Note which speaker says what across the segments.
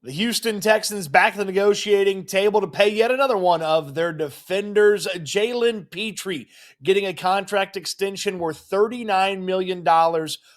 Speaker 1: The Houston Texans back at the negotiating table to pay yet another one of their defenders. Jalen Pitre getting a contract extension worth $39 million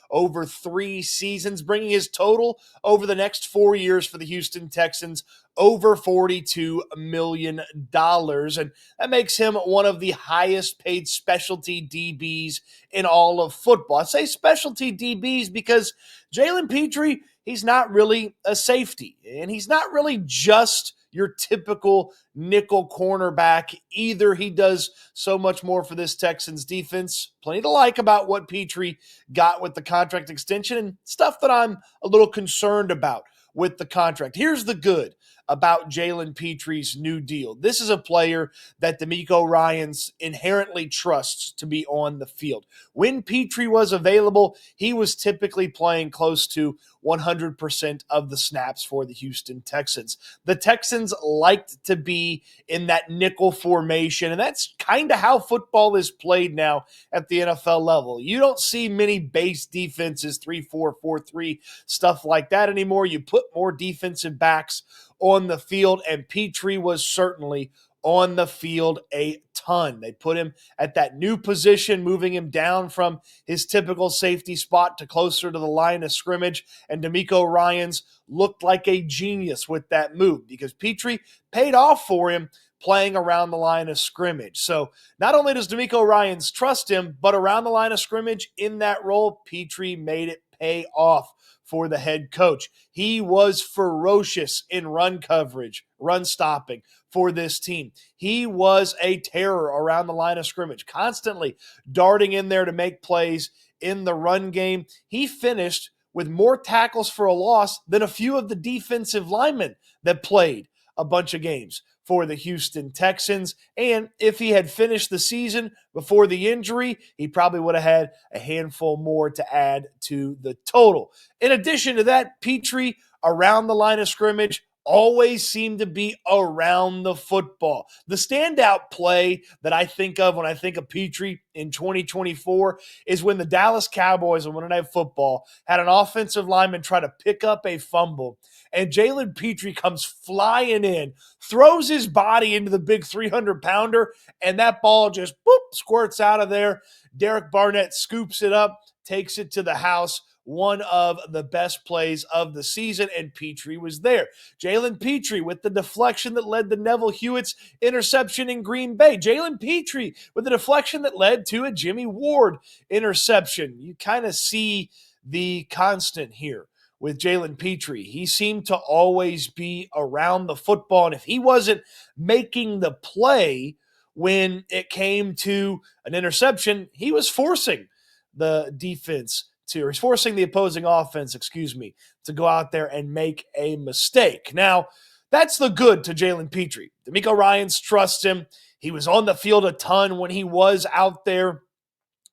Speaker 1: over 3 seasons, bringing his total over the next 4 years for the Houston Texans over $42 million. And that makes him one of the highest paid specialty DBs in all of football. I say specialty DBs because Jalen Pitre, he's not really a safety, and he's not really just your typical nickel cornerback either. He does so much more for this Texans defense. Plenty to like about what Pitre got with the contract extension and stuff that I'm a little concerned about with the contract. Here's the good about Jalen Pitre's new deal. This is a player that DeMeco Ryans inherently trusts to be on the field. When Pitre was available, he was typically playing close to 100% of the snaps for the Houston Texans. The Texans liked to be in that nickel formation, and that's kind of how football is played now at the NFL level. You don't see many base defenses, 3-4, 4-3, stuff like that anymore. You put more defensive backs on the field, and Pitre was certainly on the field a ton. They put him at that new position, moving him down from his typical safety spot to closer to the line of scrimmage, and DeMeco Ryans looked like a genius with that move because Pitre paid off for him playing around the line of scrimmage. So not only does DeMeco Ryans trust him, but around the line of scrimmage in that role, Pitre made it pay off for the head coach. He was ferocious in run coverage, run stopping for this team. He was a terror around the line of scrimmage, constantly darting in there to make plays in the run game. He finished with more tackles for a loss than a few of the defensive linemen that played a bunch of games for the Houston Texans. And if he had finished the season before the injury, he probably would have had a handful more to add to the total. In addition to that, Pitre around the line of scrimmage always seemed to be around the football. The standout play that I think of when I think of Pitre in 2024 is when the Dallas Cowboys on Monday Night Football had an offensive lineman try to pick up a fumble, and Jalen Pitre comes flying in, throws his body into the big 300-pounder, and that ball just squirts out of there. Derek Barnett scoops it up, takes it to the house. One of the best plays of the season, and Pitre was there. Jalen Pitre with the deflection that led to Neville Hewitt's interception in Green Bay. Jalen Pitre with the deflection that led to a Jimmy Ward interception. You kind of see the constant here with Jalen Pitre. He seemed to always be around the football, and if he wasn't making the play when it came to an interception, he was forcing the defense he's forcing the opposing offense, to go out there and make a mistake. Now, that's the good to Jalen Pitre. DeMeco Ryans trusts him. He was on the field a ton when he was out there,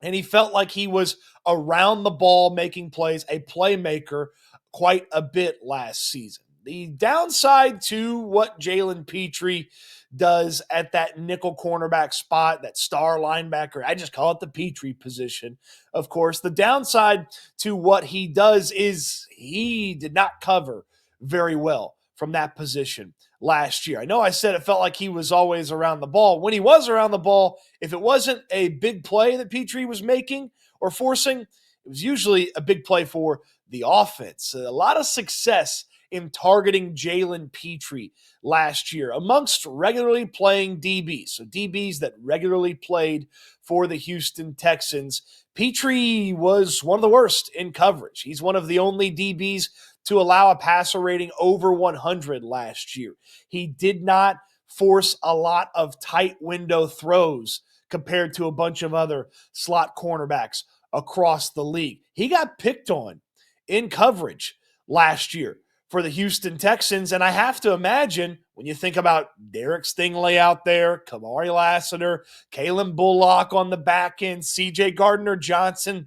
Speaker 1: and he felt like he was around the ball making plays, a playmaker quite a bit last season. The downside to what Jalen Pitre does at that nickel cornerback spot, that star linebacker, I just call it the Pitre position, of course. The downside to what he does is he did not cover very well from that position last year. I know I said it felt like he was always around the ball. When he was around the ball, if it wasn't a big play that Pitre was making or forcing, it was usually a big play for the offense. A lot of success in targeting Jalen Pitre last year amongst regularly playing DBs. So DBs that regularly played for the Houston Texans. Pitre was one of the worst in coverage. He's one of the only DBs to allow a passer rating over 100 last year. He did not force a lot of tight window throws compared to a bunch of other slot cornerbacks across the league. He got picked on in coverage last year for the Houston Texans, and I have to imagine when you think about Derek Stingley out there, Kamari Lassiter, Kalen Bullock on the back end, C.J. Gardner-Johnson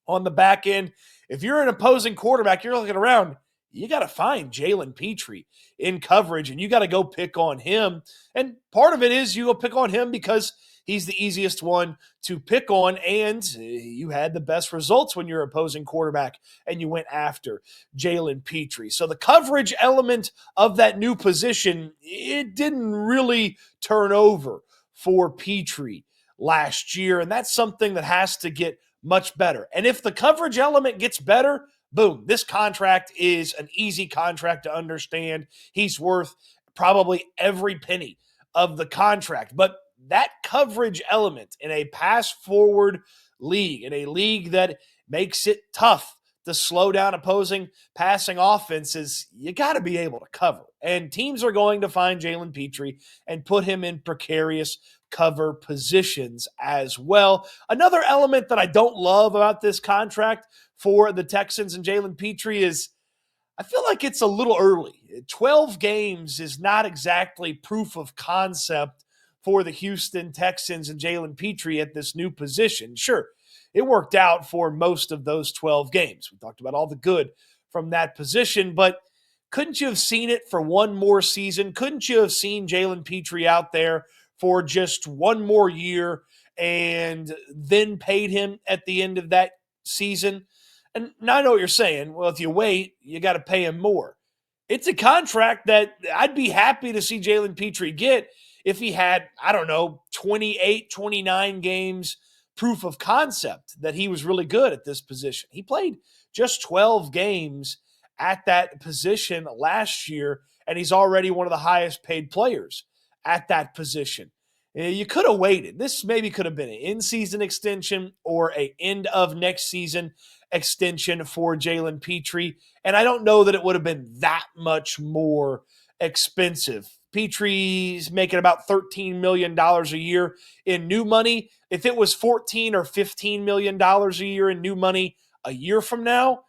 Speaker 1: on the back end, if you're an opposing quarterback, you're looking around, you got to find Jalen Pitre in coverage, and you got to go pick on him. And part of it is you go pick on him because he's the easiest one to pick on, and you had the best results when you're opposing quarterback and you went after Jalen Pitre. So the coverage element of that new position, it didn't really turn over for Pitre last year, and that's something that has to get much better. And if the coverage element gets better, boom, this contract is an easy contract to understand. He's worth probably every penny of the contract. But that coverage element in a pass forward league, in a league that makes it tough to slow down opposing passing offenses, you got to be able to cover. And teams are going to find Jalen Pitre and put him in precarious cover positions as well. Another element that I don't love about this contract for the Texans and Jalen Pitre is I feel like it's a little early. 12 games is not exactly proof of concept for the Houston Texans and Jalen Pitre at this new position. Sure, it worked out for most of those 12 games. We talked about all the good from that position, but couldn't you have seen it for one more season? Couldn't you have seen Jalen Pitre out there for just one more year and then paid him at the end of that season? And now I know what you're saying. Well, if you wait, you got to pay him more. It's a contract that I'd be happy to see Jalen Pitre get if he had, I don't know, 28, 29 games proof of concept that he was really good at this position. He played just 12 games at that position last year, and he's already one of the highest paid players at that position. You could have waited. This maybe could have been an in-season extension or a end of next season extension for Jalen Pitre, and I don't know that it would have been that much more expensive. Petry's making about $13 million a year in new money. If it was $14 or $15 million a year in new money a year from now,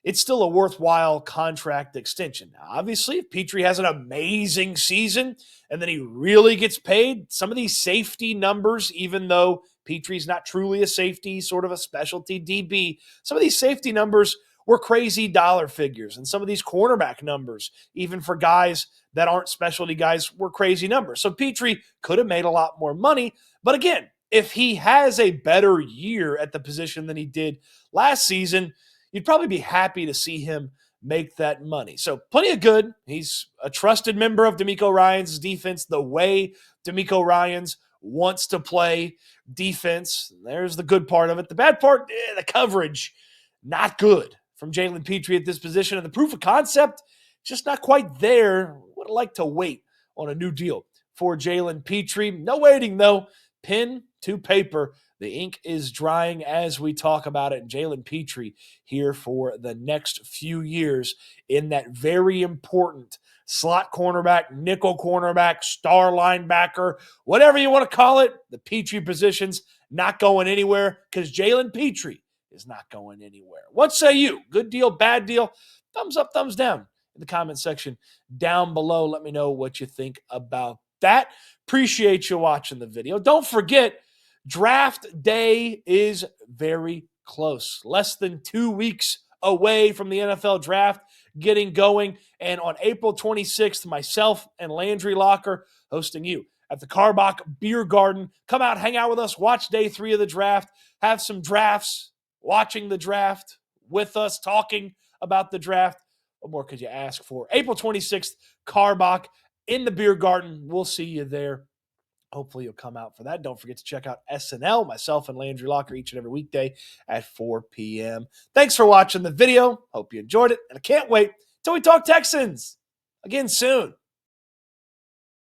Speaker 1: it's still a worthwhile contract extension. Now, obviously, if Pitre has an amazing season and then he really gets paid, some of these safety numbers, even though Petry's not truly a safety, sort of a specialty DB, some of these safety numbers were crazy dollar figures. And some of these cornerback numbers, even for guys that aren't specialty guys, were crazy numbers. So Pitre could have made a lot more money. But again, if he has a better year at the position than he did last season, you'd probably be happy to see him make that money. So plenty of good. He's a trusted member of DeMeco Ryans' defense the way DeMeco Ryans wants to play defense. There's the good part of it. The bad part, the coverage, not good from Jalen Pitre at this position. And the proof of concept, just not quite there. Would have liked to wait on a new deal for Jalen Pitre. No waiting, though. Pen to paper. The ink is drying as we talk about it. And Jalen Pitre here for the next few years in that very important slot cornerback, nickel cornerback, star linebacker, whatever you want to call it. The Pitre position's not going anywhere because Jalen Pitre is not going anywhere. What say you? Good deal, bad deal? Thumbs up, thumbs down in the comment section down below. Let me know what you think about that. Appreciate you watching the video. Don't forget, draft day is very close. Less than 2 weeks away from the NFL draft getting going. And on April 26th, myself and Landry Locker hosting you at the Karbach Biergarten. Come out, hang out with us, watch day 3 of the draft, have some drafts, watching the draft with us, talking about the draft. What more could you ask for? April 26th, Karbach in the Biergarten. We'll see you there. Hopefully you'll come out for that. Don't forget to check out S&L, myself and Landry Locker, each and every weekday at 4 p.m. Thanks for watching the video. Hope you enjoyed it. And I can't wait till we talk Texans again soon.